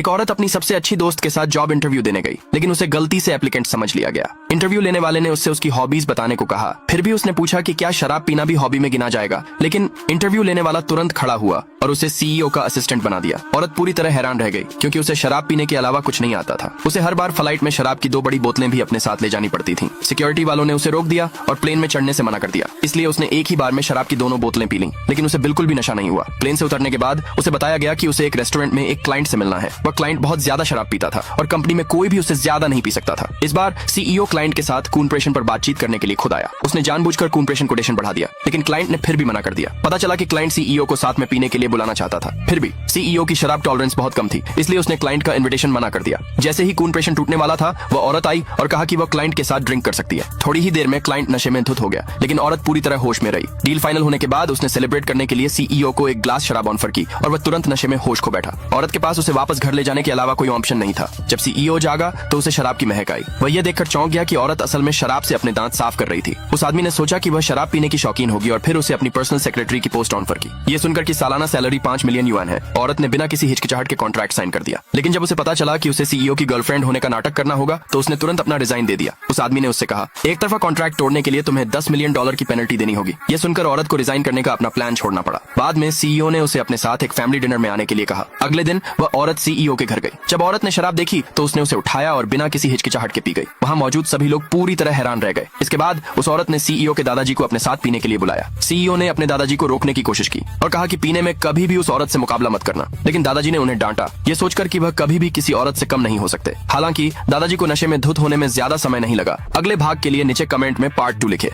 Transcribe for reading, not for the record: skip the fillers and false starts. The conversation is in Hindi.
एक औरत अपनी सबसे अच्छी दोस्त के साथ जॉब इंटरव्यू देने गई, लेकिन उसे गलती से एप्लीकेंट समझ लिया गया। इंटरव्यू लेने वाले ने उससे उसकी हॉबीज बताने को कहा। फिर भी उसने पूछा कि क्या शराब पीना भी हॉबी में गिना जाएगा, लेकिन इंटरव्यू लेने वाला तुरंत खड़ा हुआ और उसे सीईओ का असिस्टेंट बना दिया। औरत पूरी तरह हैरान रह गई, क्योंकि उसे शराब पीने के अलावा कुछ नहीं आता था। उसे हर बार फ्लाइट में शराब की 2 बड़ी बोतलें भी अपने साथ ले जानी पड़ती थीं। सिक्योरिटी वालों ने उसे रोक दिया और प्लेन में चढ़ने से मना कर दिया। इसलिए उसने एक ही बार में शराब की दोनों बोतलें पी लीं, लेकिन उसे बिल्कुल भी नशा नहीं हुआ। प्लेन से उतरने के बाद उसे बताया गया कि उसे एक रेस्टोरेंट में एक क्लाइंट से मिलना है। वह क्लाइंट बहुत ज्यादा शराब पीता था और कंपनी में कोई भी उससे ज्यादा नहीं पी सकता था। इस बार सीईओ क्लाइंट के साथ खून प्रेशर पर बातचीत करने के लिए खुद आया। उसने जानबूझकर खून प्रेशर कोटेशन बढ़ा दिया, लेकिन क्लाइंट ने फिर भी मना कर दिया। पता चला कि क्लाइंट सीईओ को साथ में पीने के लिए बुलाना चाहता था। फिर भी सीईओ की शराब टॉलरेंस बहुत कम थी, इसलिए उसने क्लाइंट का इन्विटेशन मना कर दिया। जैसे ही खून प्रेशर टूटने वाला था, वह औरत आई और कहा कि वह क्लाइंट के साथ ड्रिंक कर सकती है। थोड़ी ही देर में क्लाइंट नशे में धुत हो गया, लेकिन औरत पूरी तरह होश में रही। डील फाइनल होने के बाद उसने सेलिब्रेट करने के लिए सीईओ को एक ग्लास शराब ऑफर की और वह तुरंत नशे में होश खो बैठा। औरत के पास उसे वापस घर ले जाने के अलावा कोई ऑप्शन नहीं था। जब सीईओ जागा तो उसे शराब की महक आई। वह यह देखकर चौंक गया कि औरत असल में शराब से अपने दांत साफ कर रही थी। उस आदमी ने सोचा कि वह शराब पीने की शौकीन होगी और फिर उसे अपनी पर्सनल सेक्रेटरी की पोस्ट ऑफर की। ये सुनकर कि सालाना सैलरी 5 मिलियन युआन है, औरत ने बिना किसी हिचकिचाहट के कॉन्ट्रैक्ट साइन कर दिया। लेकिन जब उसे पता चला कि उसे सीईओ की गर्लफ्रेंड होने का नाटक करना होगा, तो उसने तुरंत अपना रिजाइन दे दिया। उस आदमी ने उससे कहा, एक तरफा कॉन्ट्रैक्ट तोड़ने के लिए तुम्हें $10 मिलियन की पेनल्टी देनी होगी। यह सुनकर औरत को रिजाइन करने का अपना प्लान छोड़ना पड़ा। बाद में सीईओ ने उसे अपने साथ एक फैमिली डिनर में आने के लिए कहा। अगले दिन वह औरत सीईओ के घर गई। जब औरत ने शराब देखी तो उसने उसे उठाया और बिना किसी हिचकिचाहट के पी गई। वहाँ मौजूद सभी लोग पूरी तरह हैरान रह गए। इसके बाद उस औरत ने सीईओ के दादाजी को अपने साथ पीने के लिए बुलाया। सीईओ ने अपने दादाजी को रोकने की कोशिश की और कहा कि पीने में कभी भी उस औरत से मुकाबला मत करना, लेकिन दादाजी ने उन्हें डांटा, ये सोचकर कि वह कभी भी किसी औरत से कम नहीं हो सकते। हालांकि दादाजी को नशे में धुत होने में ज्यादा समय नहीं लगा। अगले भाग के लिए नीचे कमेंट में पार्ट 2 लिखे।